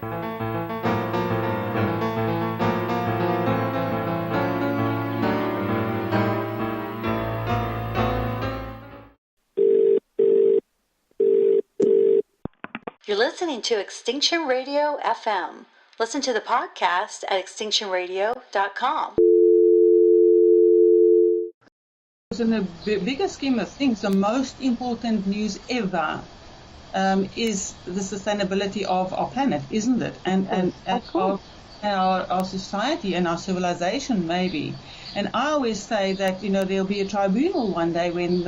You're listening to Extinction Radio FM. Listen to the podcast at extinctionradio.com. In the bigger scheme of things, the most important news ever is the sustainability of our planet, isn't it? And our society and our civilization, maybe. And I always say that, there'll be a tribunal one day when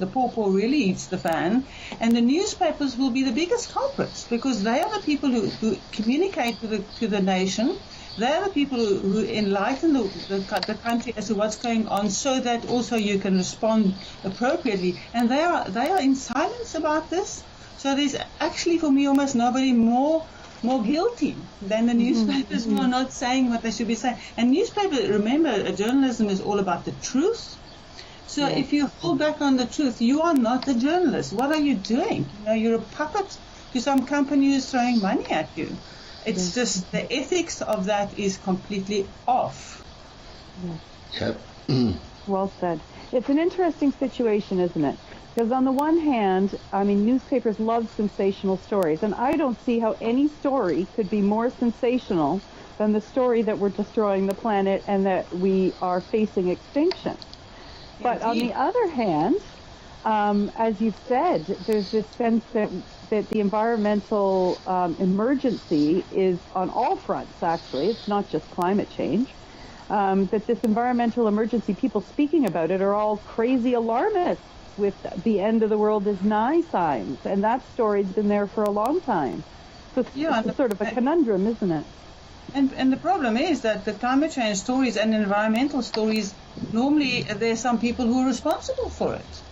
the paw really eats the fan, and the newspapers will be the biggest culprits, because they are the people who communicate to the nation. They are the people who enlighten the country as to what's going on, so that also you can respond appropriately. And they are in silence about this. So there's actually, for me, almost nobody more guilty than the newspapers who are not saying what they should be saying. And remember, journalism is all about the truth. So if you hold back on the truth, you are not a journalist. What are you doing? You're a puppet to some company who's throwing money at you. It's just the ethics of that is completely off. Yep. Well said. It's an interesting situation, isn't it? Because on the one hand, newspapers love sensational stories, and I don't see how any story could be more sensational than the story that we're destroying the planet and that we are facing extinction. But on the other hand, as you've said, there's this sense that the environmental emergency is on all fronts, actually. It's not just climate change. That this environmental emergency, people speaking about it are all crazy alarmists with the end of the world is nigh signs. And that story's been there for a long time. So it's sort of a conundrum, isn't it? And the problem is that the climate change stories and environmental stories, normally there's some people who are responsible for it.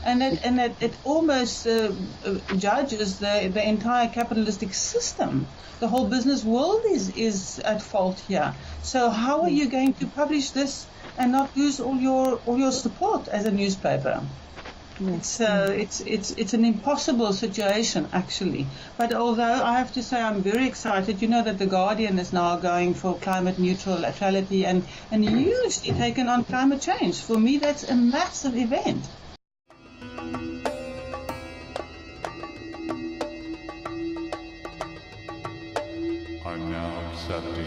And that it almost judges the entire capitalistic system. The whole business world is at fault here. So how are you going to publish this and not lose all your support as a newspaper? It's an impossible situation, actually. But although I have to say I'm very excited, that the Guardian is now going for climate neutrality and hugely taken on climate change. For me, that's a massive event. I'm now accepting